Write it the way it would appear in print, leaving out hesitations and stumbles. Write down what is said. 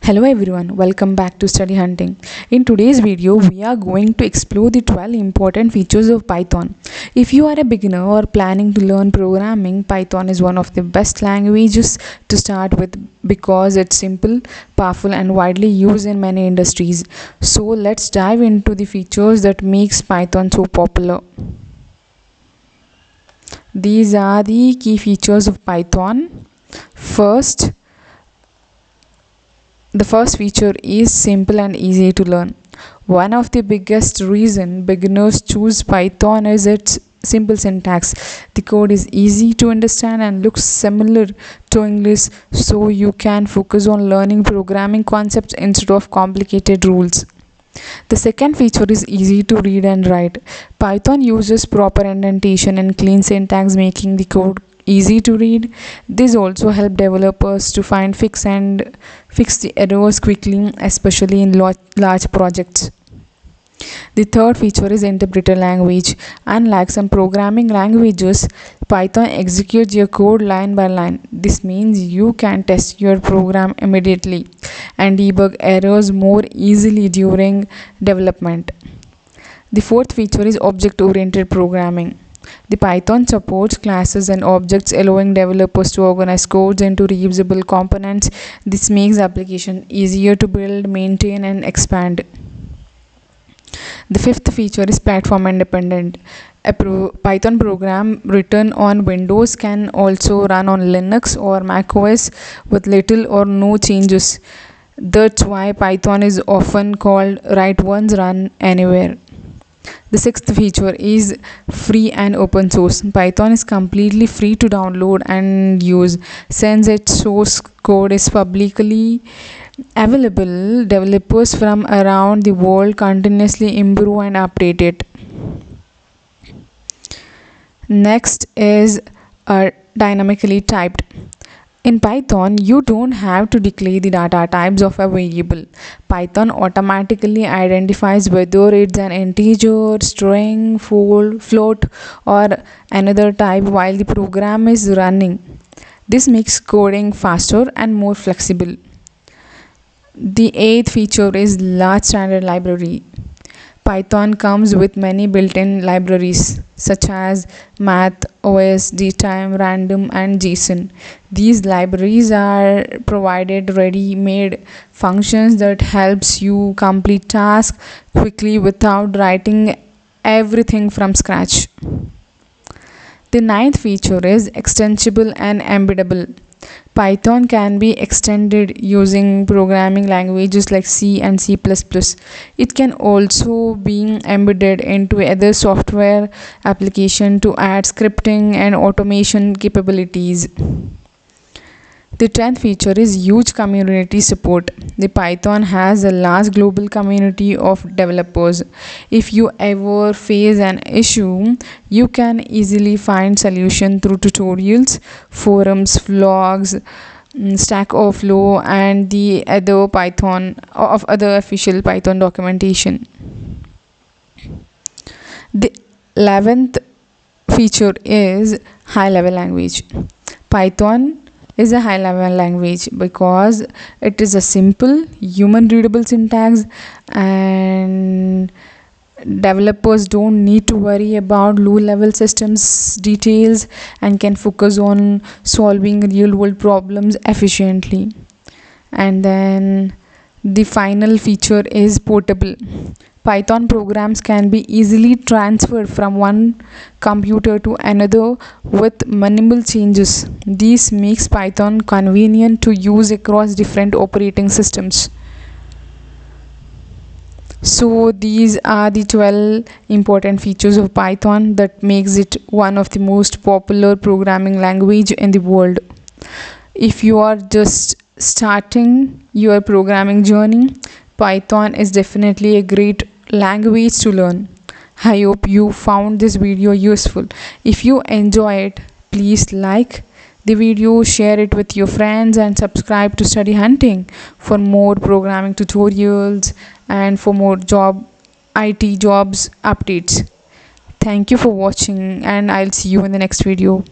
Hello everyone, welcome back to Study Hunting. In today's video, we are going to explore the 12 important features of Python. If you are a beginner or planning to learn programming, Python is one of the best languages to start with because it's simple, powerful and widely used in many industries. So let's dive into the features that makes Python so popular. These are the key features of Python. The first feature is simple and easy to learn. One of the biggest reason beginners choose Python is its simple syntax. The code is easy to understand and looks similar to English, so you can focus on learning programming concepts instead of complicated rules. The second feature is easy to read and write. Python uses proper indentation and clean syntax, making the code easy to read. This also helps developers to fix the errors quickly, especially in large projects. The third feature is interpreter language. Unlike some programming languages, Python executes your code line by line. This means you can test your program immediately and debug errors more easily during development. The fourth feature is object-oriented programming. The Python supports classes and objects, allowing developers to organize codes into reusable components. This makes the application easier to build, maintain, and expand. The fifth feature is platform independent. A Python program written on Windows can also run on Linux or macOS with little or no changes. That's why Python is often called write once, run anywhere. The sixth feature is free and open source. Python is completely free to download and use. Since its source code is publicly available, developers from around the world continuously improve and update it. Next is dynamically typed. In Python, you don't have to declare the data types of a variable. Python automatically identifies whether it's an integer, string, float, or another type while the program is running. This makes coding faster and more flexible. The eighth feature is large standard library. Python comes with many built-in libraries such as math, OS, dtime, random, and JSON. These libraries are provided ready-made functions that helps you complete tasks quickly without writing everything from scratch. The ninth feature is extensible and embeddable. Python can be extended using programming languages like C and C++. It can also be embedded into other software applications to add scripting and automation capabilities. The 10th feature is huge community support. The Python has a large global community of developers. If you ever face an issue, you can easily find solution through tutorials, forums, vlogs, Stack Overflow, and the other official Python documentation. The 11th feature is high-level language. Python is a high-level language because it is a simple, human-readable syntax, and developers don't need to worry about low-level systems details and can focus on solving real-world problems efficiently. And then the final feature is portable. Python programs can be easily transferred from one computer to another with minimal changes. This makes Python convenient to use across different operating systems. So these are the 12 important features of Python that makes it one of the most popular programming language in the world. If you are just starting your programming journey, Python is definitely a great language to learn. I hope you found this video useful. If you enjoy it, please like the video, share it with your friends, and subscribe to Study Hunting for more programming tutorials and for more IT jobs updates. Thank you for watching, and I'll see you in the next video.